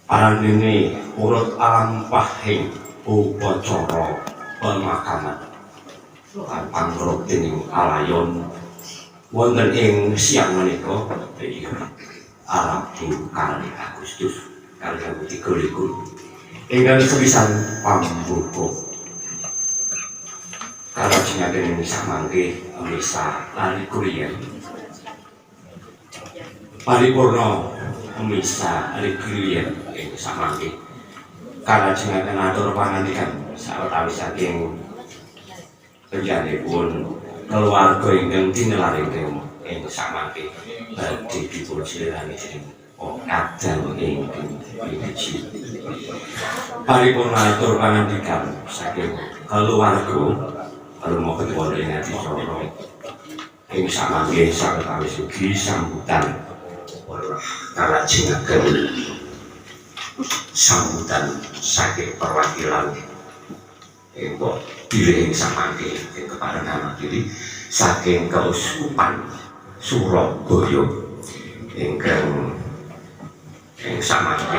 Anine urut alampahing upacara pemakaman pangrok dening alayon wonten ing siang menika Rabu kali Agustus kali 2023 ingkang sepisan pambuka kalajengaken samangke misa lari kuliah paripurna misa requiem ing samangke kalajengaken atur pangandikan sawetawis saking panjenenganipun keluarga ingkang tinelaring ing samangke badhe dipun silihani dening kadang ingkang wiji paripurna atur pangandikan saking keluarga rumoket wonten ing adicara ing samangke sawetawis ugi sambutan kalajengaken sambutan saking perwakilan mbok pilih ing samangke ing keparengan diri saking Keuskupan Surabaya ingkang ing samangke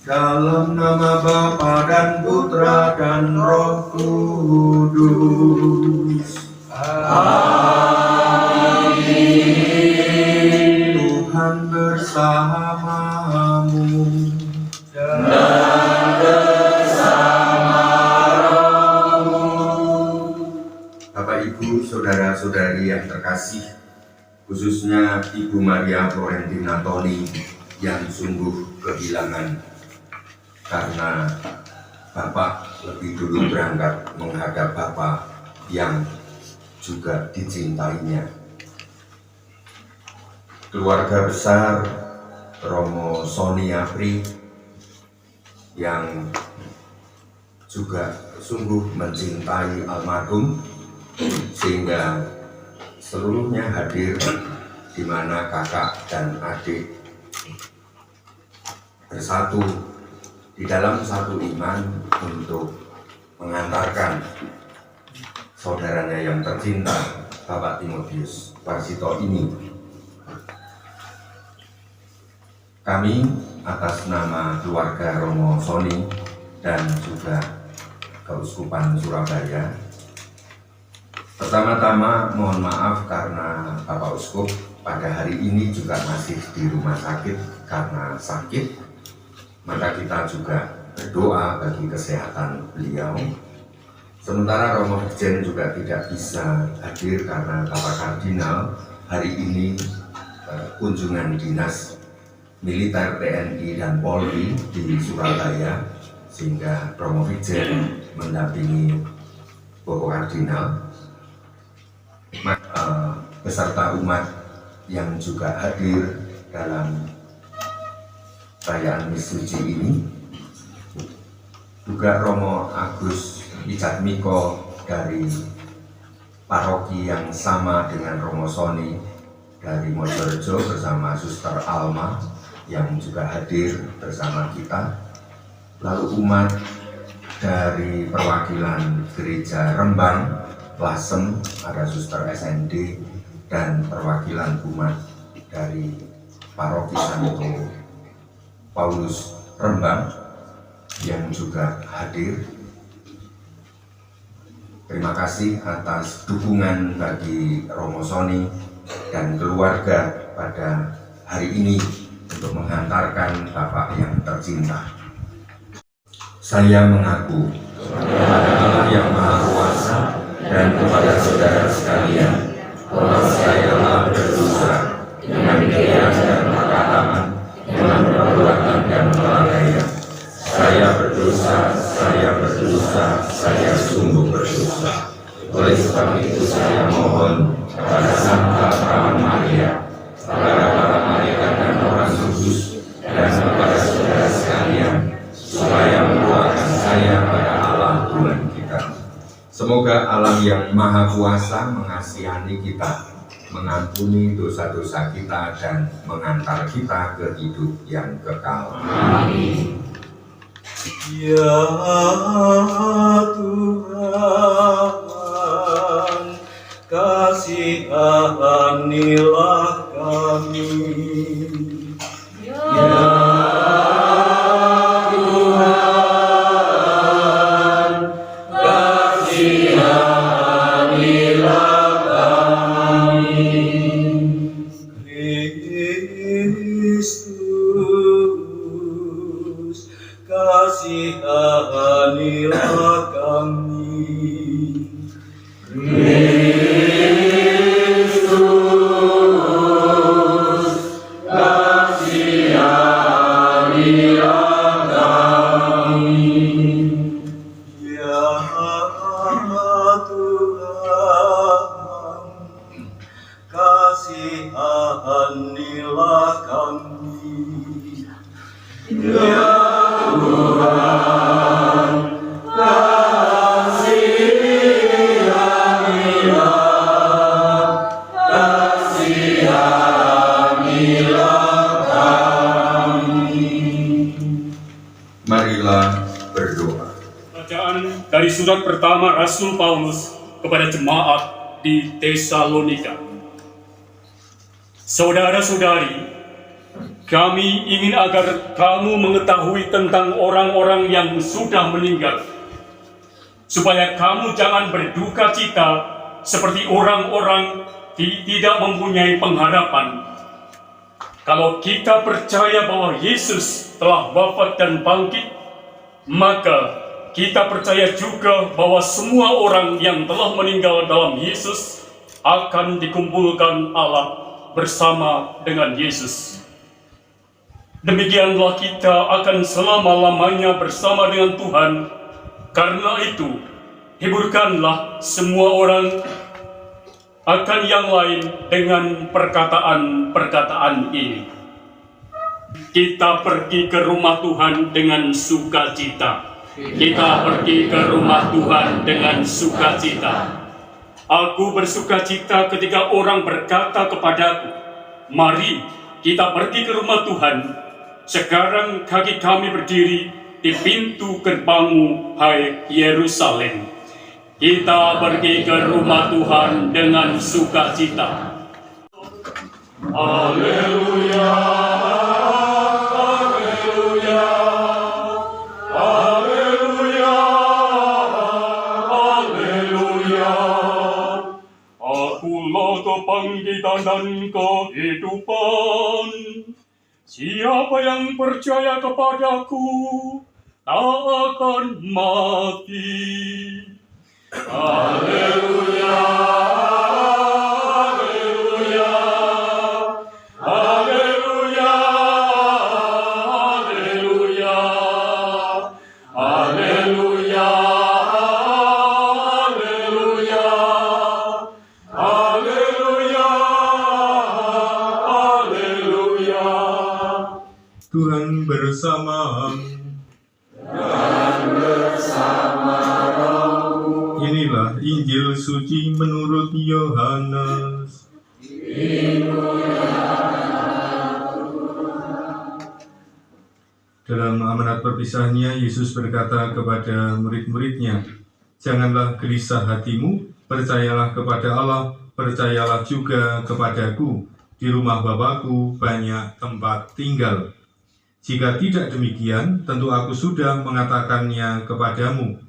dalam nama Bapa dan Putra dan Roh Kudus. Amin. Tuhan bersamamu dan bersama rohmu. Bapak, Ibu, saudara-saudari yang terkasih, khususnya Ibu Maria Florentina Toni yang sungguh kehilangan karena Bapak lebih dulu berangkat menghadap Bapak yang juga dicintainya. Keluarga besar Romo Soni Apri yang juga sungguh mencintai almarhum sehingga seluruhnya hadir, di mana kakak dan adik bersatu di dalam satu iman untuk mengantarkan saudaranya yang tercinta Bapak Timotius Warsito ini. Kami atas nama keluarga Romo Soni dan juga Keuskupan Surabaya, pertama-tama mohon maaf karena Bapak Uskup pada hari ini juga masih di rumah sakit karena sakit. Maka kita juga berdoa bagi kesehatan beliau. Sementara Romo Brigjen juga tidak bisa hadir karena Bapak Kardinal hari ini kunjungan dinas militer TNI dan Polri di Surabaya, sehingga Romo Brigjen mendampingi Bapak Kardinal beserta umat yang juga hadir dalam perayaan Misa Suci ini. Juga Romo Agus Wijatmiko dari paroki yang sama dengan Romo Soni dari Mojorejo bersama Suster Alma yang juga hadir bersama kita. Lalu umat dari perwakilan Gereja Rembang, Lasem, ada Suster SND, dan perwakilan umat dari Paroki Santo Paulus Rembang yang juga hadir. Terima kasih atas dukungan bagi Romo Soni dan keluarga pada hari ini untuk menghantarkan Bapak yang tercinta. Saya mengaku kepada Allah yang Maha Kuasa dan kepada saudara sekalian bahwa saya telah berdosa dengan pikiran dan perkataan, dengan perbuatan dan kelalaian. Saya berdosa, saya sungguh berdosa. Oleh sebab itu saya mohon kepada Santa Perawan Maria, kepada para malaikat dan orang kudus, dan kepada saudara sekalian, supaya mendoakan saya pada Allah Tuhan kita. Semoga Allah yang Maha Kuasa mengasihani kita, mengampuni dosa-dosa kita, dan mengantar kita ke hidup yang kekal. Amin. Ya Tuhan, kasihanilah kami. Ya Tuhan, kasihanilah kami. Kristus, kasihanilah kami. Kristus, kasihanilah kami. Ya Tuhan, kasihanilah kami. Ya Tuhan, kasihanilah kami. Marilah berdoa. Bacaan dari surat pertama Rasul Paulus kepada jemaat di Tesalonika. Saudara-saudari, kami ingin agar kamu mengetahui tentang orang-orang yang sudah meninggal, supaya kamu jangan berduka cita seperti orang-orang tidak mempunyai pengharapan. Kalau kita percaya bahwa Yesus telah wafat dan bangkit, maka kita percaya juga bahwa semua orang yang telah meninggal dalam Yesus akan dikumpulkan Allah bersama dengan Yesus. Demikianlah kita akan selama-lamanya bersama dengan Tuhan. Karena itu, hiburkanlah semua orang akan yang lain dengan perkataan-perkataan ini. Kita pergi ke rumah Tuhan dengan sukacita. Kita pergi ke rumah Tuhan dengan sukacita. Aku bersukacita ketika orang berkata kepadaku, "Mari kita pergi ke rumah Tuhan." Sekarang kaki kami berdiri di pintu gerbangmu, hai Yerusalem. Kita pergi ke rumah Tuhan dengan sukacita. Haleluya, haleluya, haleluya, haleluya. Akulah kebangkitan dan kehidupan. Siapa yang percaya kepadaku, tak akan mati. Haleluya, haleluya, haleluya, haleluya, haleluya, haleluya, haleluya, haleluya. Tuhan bersamamu. Inilah Injil suci menurut Yohanes. Dalam amanat perpisahannya, Yesus berkata kepada murid-muridnya, "Janganlah gelisah hatimu, percayalah kepada Allah, percayalah juga kepadaku. Di rumah Bapa-Ku banyak tempat tinggal. Jika tidak demikian, tentu aku sudah mengatakannya kepadamu.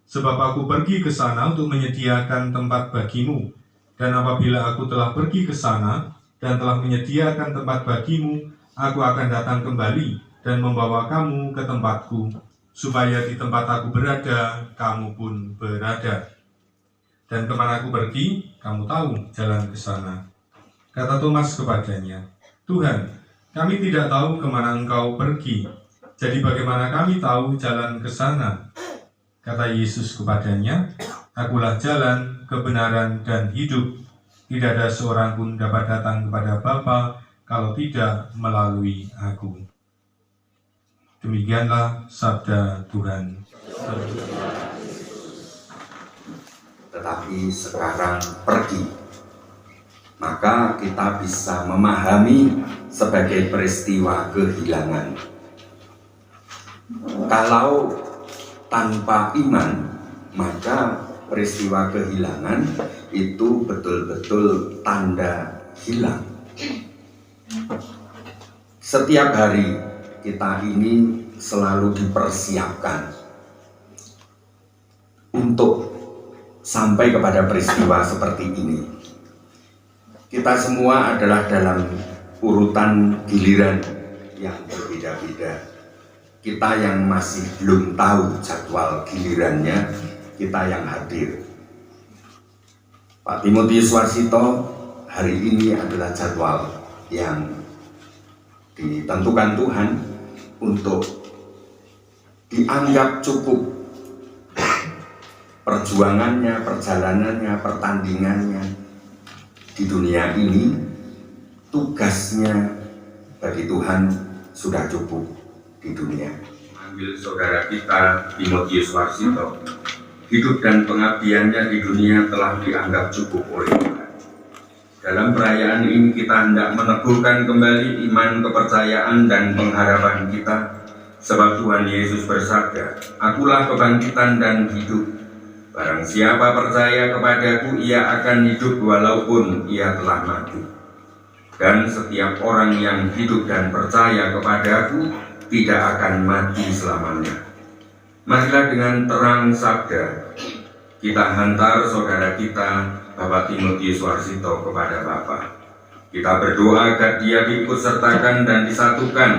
Sebab aku pergi ke sana untuk menyediakan tempat bagimu. Dan apabila aku telah pergi ke sana dan telah menyediakan tempat bagimu, aku akan datang kembali dan membawa kamu ke tempatku, supaya di tempat aku berada, kamu pun berada. Dan kemana aku pergi, kamu tahu jalan ke sana." Kata Thomas kepadanya, "Tuhan, kami tidak tahu kemana Engkau pergi. Jadi bagaimana kami tahu jalan ke sana?" Kata Yesus kepadanya, "Akulah jalan, kebenaran, dan hidup. Tidak ada seorang pun dapat datang kepada Bapa kalau tidak melalui Aku." Demikianlah sabda Tuhan. Tetapi sekarang pergi, maka kita bisa memahami sebagai peristiwa kehilangan. Kalau tanpa iman, maka peristiwa kehilangan itu betul-betul tanda hilang. Setiap hari kita ini selalu dipersiapkan untuk sampai kepada peristiwa seperti ini. Kita semua adalah dalam urutan giliran yang berbeda-beda. Kita yang masih belum tahu jadwal gilirannya, kita yang hadir. Pak Timotius Warsito, hari ini adalah jadwal yang ditentukan Tuhan untuk dianggap cukup perjuangannya, perjalanannya, pertandingannya di dunia ini. Tugasnya bagi Tuhan sudah cukup di dunia. Ambil saudara kita Timotius Warsito, hidup dan pengabdiannya di dunia telah dianggap cukup oleh Tuhan. Dalam perayaan ini kita hendak meneguhkan kembali iman, kepercayaan, dan pengharapan kita, sebab Tuhan Yesus bersabda, "Akulah kebangkitan dan hidup. Barang siapa percaya kepadaku, ia akan hidup walaupun ia telah mati. Dan setiap orang yang hidup dan percaya kepadaku tidak akan mati selamanya." Marilah dengan terang sabda kita hantar saudara kita Bapak Timotius Warsito kepada Bapa. Kita berdoa agar dia diikut sertakan dan disatukan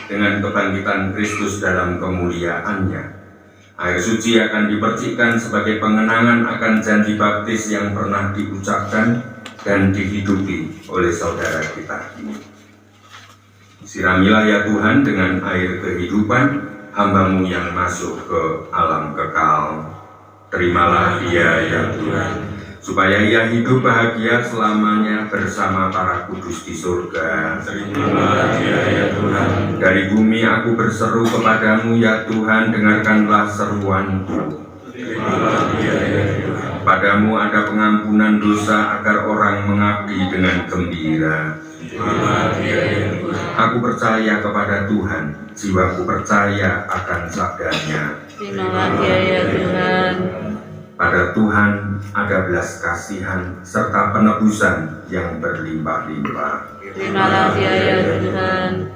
dengan kebangkitan Kristus dalam kemuliaannya. Air suci akan dipercikkan sebagai pengenangan akan janji baptis yang pernah diucapkan dan dihidupi oleh saudara kita ini. Siramilah ya Tuhan dengan air kehidupan hamba-Mu yang masuk ke alam kekal. Terimalah dia ya Tuhan, supaya ia hidup bahagia selamanya bersama para kudus di surga. Terimalah dia ya Tuhan. Dari bumi aku berseru kepadamu ya Tuhan, dengarkanlah seruanku. Terimalah dia ya Tuhan. Padamu ada pengampunan dosa agar orang mengabdi dengan gembira. Terimalah dia ya Tuhan. Aku percaya kepada Tuhan, jiwaku percaya akan sabdanya. Terimalah dia ya Tuhan. Pada Tuhan ada belas kasihan serta penebusan yang berlimpah-limpah. Terimalah dia ya Tuhan.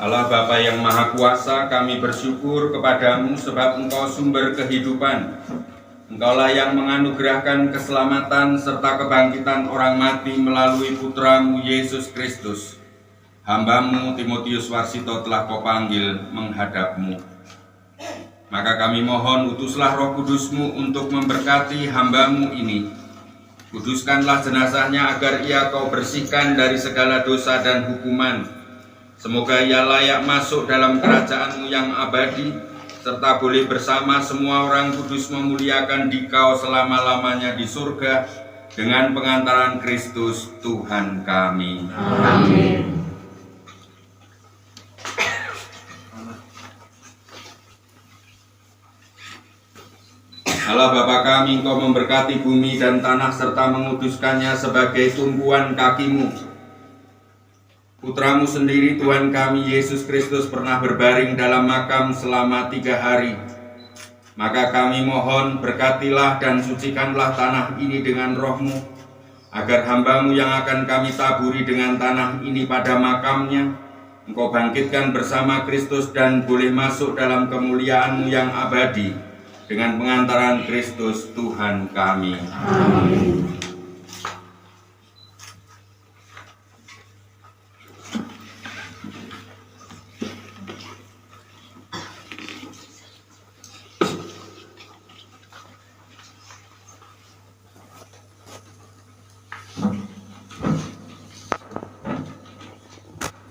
Allah Bapa yang Maha Kuasa, kami bersyukur kepadamu sebab Engkau sumber kehidupan. Engkaulah yang menganugerahkan keselamatan serta kebangkitan orang mati melalui Putramu Yesus Kristus. Hamba-Mu Timotius Warsito telah Kau panggil menghadap-Mu. Maka kami mohon utuslah Roh Kudus-Mu untuk memberkati hamba-Mu ini. Kuduskanlah jenazahnya agar ia Kau bersihkan dari segala dosa dan hukuman. Semoga ia layak masuk dalam kerajaan-Mu yang abadi, serta boleh bersama semua orang kudus memuliakan Dikau selama-lamanya di surga, dengan pengantaran Kristus Tuhan kami. Amin. Allah Bapa kami, Engkau memberkati bumi dan tanah serta menguduskannya sebagai tumpuan kaki-Mu. Putramu sendiri Tuhan kami Yesus Kristus pernah berbaring dalam makam selama 3 hari. Maka kami mohon berkatilah dan sucikanlah tanah ini dengan Roh-Mu, agar hamba-Mu yang akan kami taburi dengan tanah ini pada makamnya, Engkau bangkitkan bersama Kristus dan boleh masuk dalam kemuliaan-Mu yang abadi, dengan pengantaran Kristus Tuhan kami. Amin.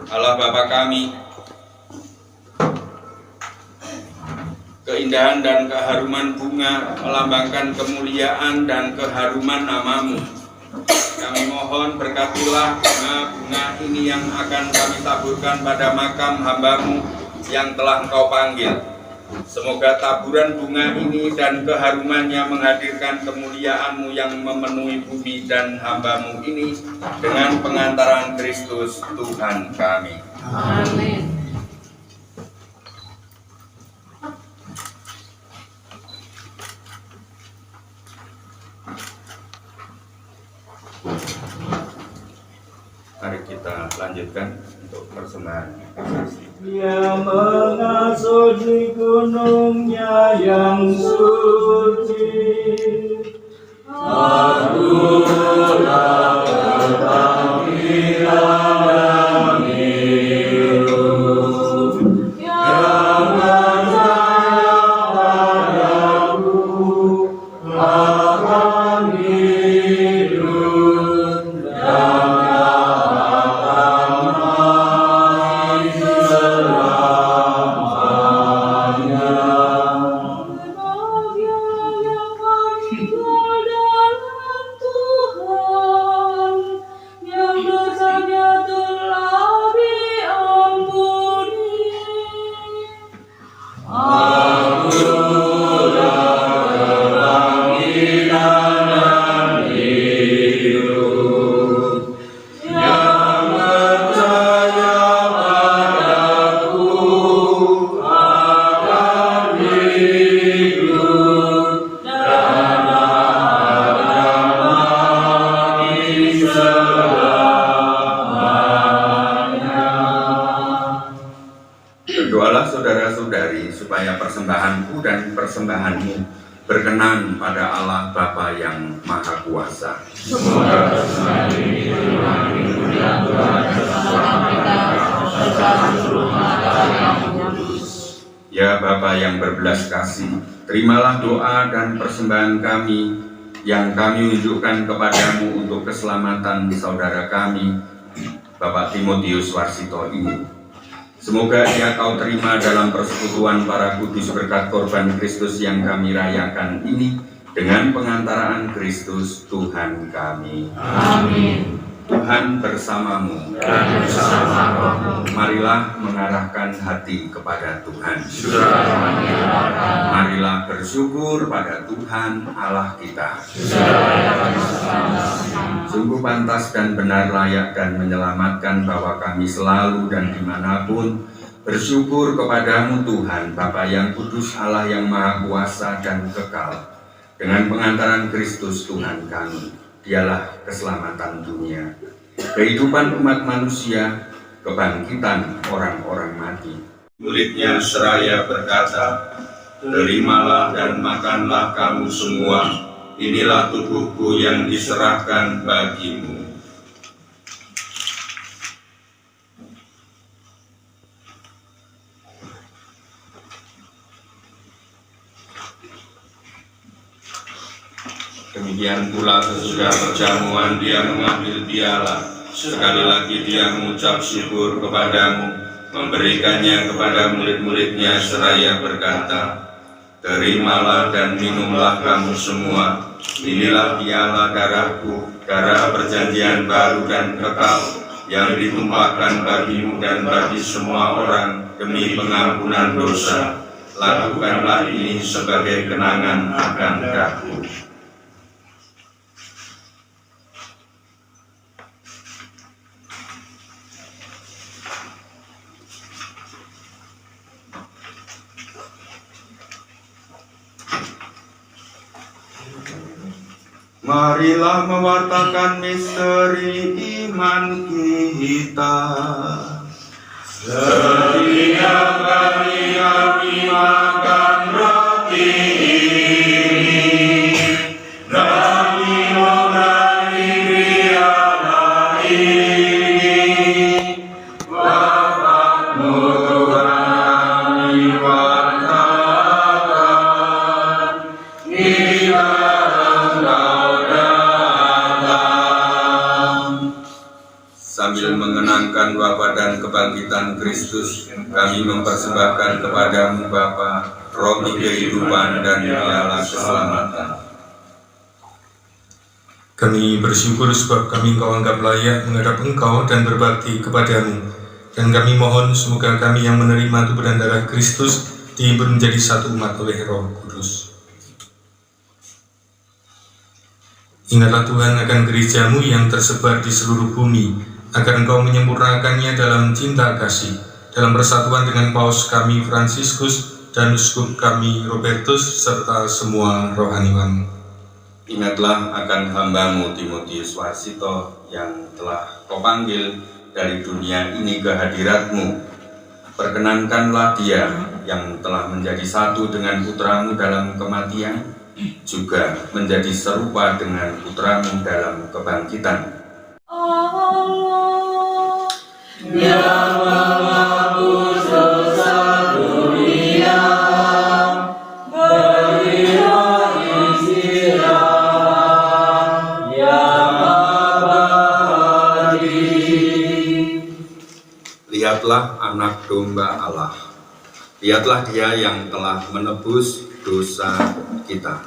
Allah Bapa kami, keindahan dan keharuman bunga melambangkan kemuliaan dan keharuman nama-Mu. Kami mohon berkatilah bunga-bunga ini yang akan kami taburkan pada makam hamba-Mu yang telah Engkau panggil. Semoga taburan bunga ini dan keharumannya menghadirkan kemuliaan-Mu yang memenuhi bumi dan hamba-Mu ini, dengan pengantaran Kristus Tuhan kami. Amin. Mari kita lanjutkan untuk persembahan kasih. Dia mengasuh di gunungnya yang suci. Akulah kebangkitan dan hidup, yang percaya padaku akan hidup dan Berdoalah saudara-saudari supaya persembahanku dan persembahanmu berkenan pada Allah Bapa yang Maha Kuasa. Semoga kembali diterima kemuliaan Tuhan bersama kita serta seluruh masyarakat yang kudus. Ya Bapa yang berbelas kasih, terimalah doa dan persembahan kami yang kami unjukkan kepadamu untuk keselamatan saudara kami, Bapak Timotius Warsito ini. Semoga ia kau terima dalam persekutuan para kudus berkat korban Kristus yang kami rayakan ini dengan pengantaraan Kristus Tuhan kami. Amin. Tuhan bersamamu. Dan bersama rohmu. Marilah mengarahkan hati kepada Tuhan. Sudah menyerahkan. Marilah bersyukur pada Tuhan Allah kita. Sudah bersama. Sungguh pantas dan benar, layak dan menyelamatkan bahwa kami selalu dan dimanapun bersyukur kepadamu Tuhan, Bapa yang kudus, Allah yang maha kuasa dan kekal. Dengan pengantaran Kristus Tuhan kami, dialah keselamatan dunia, kehidupan umat manusia, kebangkitan orang-orang mati. Muridnya seraya berkata, terimalah dan makanlah kamu semua, inilah tubuhku yang diserahkan bagimu. Demikian pula sesudah perjamuan dia mengambil piala. Sekali lagi dia mengucap syukur kepadamu, memberikannya kepada murid-muridnya seraya berkata, terimalah dan minumlah kamu semua, inilah piala darahku, darah perjanjian baru dan kekal, yang ditumpahkan bagimu dan bagi semua orang demi pengampunan dosa. Lakukanlah ini sebagai kenangan akan aku. Marilah mewartakan misteri iman kita. Setiap kali kami makan roti ini dan minum dari piala ini, Bapa-Mu kami wartakan, kita sambil mengenangkan wafat dan kebangkitan Kristus, kami mempersembahkan kepadamu Bapa, roti kehidupan dan piala keselamatan. Kami bersyukur sebab kami Engkau anggap layak menghadap Engkau dan berbakti kepadamu. Dan kami mohon semoga kami yang menerima tubuh dan darah Kristus dihimpun menjadi satu umat oleh Roh Kudus. Ingatlah Tuhan akan gerejamu yang tersebar di seluruh bumi, agar Engkau menyempurnakannya dalam cinta kasih, dalam persatuan dengan Paus kami Fransiskus dan Uskup kami Robertus, serta semua rohaniwan. Ingatlah akan hamba-Mu Timotius Warsito yang telah Kau panggil dari dunia ini ke hadirat-Mu. Perkenankanlah dia yang telah menjadi satu dengan putra-Mu dalam kematian, juga menjadi serupa dengan putra-Mu dalam kebangkitan. Allah yang menghapus dosa dunia, berilah istirahat yang abadi. Lihatlah anak domba Allah, lihatlah dia yang telah menebus dosa kita.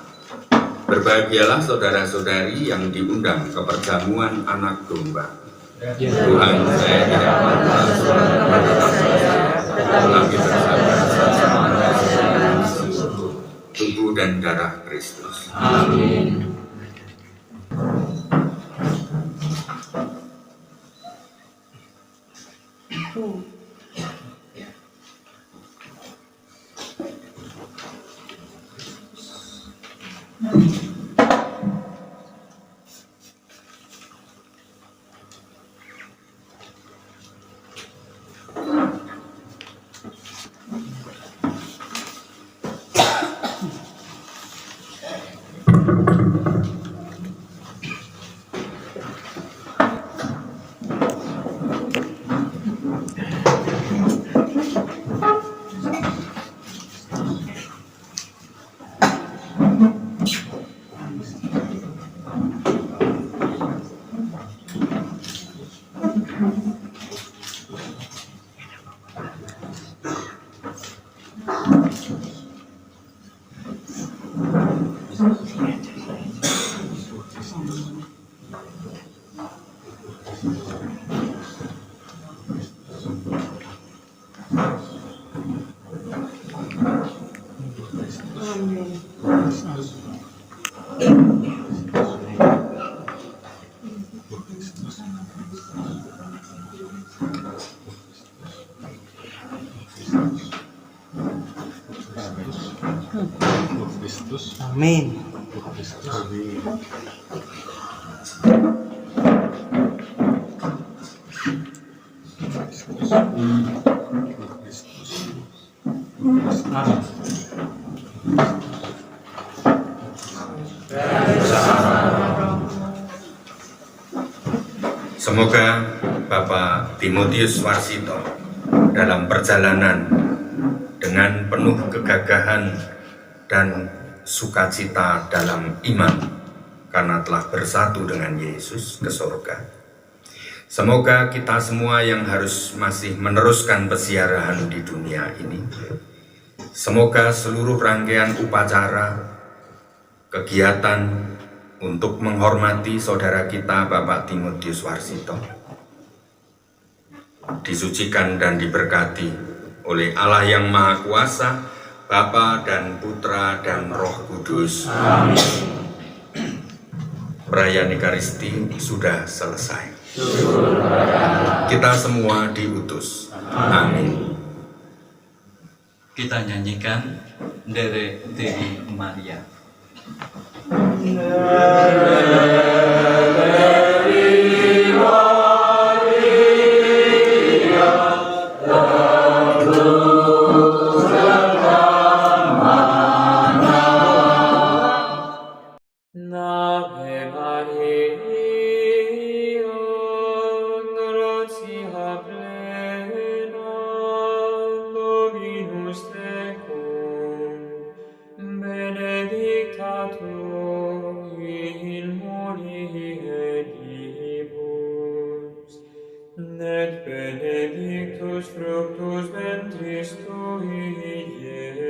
Berbahagialah saudara-saudari yang diundang ke perjamuan anak domba. Tuhan, saya tidak masuk tetapi bersama tubuh dan darah Kristus. Amin. Amin. Semoga Bapak Timotius Warsito dalam perjalanan dengan penuh kegagahan dan sukacita dalam iman karena telah bersatu dengan Yesus ke surga. Semoga kita semua yang harus masih meneruskan pesiaran di dunia ini, semoga seluruh rangkaian upacara, kegiatan untuk menghormati saudara kita Bapak Timotius Warsito disucikan dan diberkati oleh Allah yang Maha Kuasa, Bapa dan Putra dan Roh Kudus. Amin. Perayaan Ekaristi sudah selesai. Kita semua diutus. Amin. Kita nyanyikan Derek Dewi Maria. Benedicta tu in mulieribus, et benedictus fructus ventris tui, Iesus.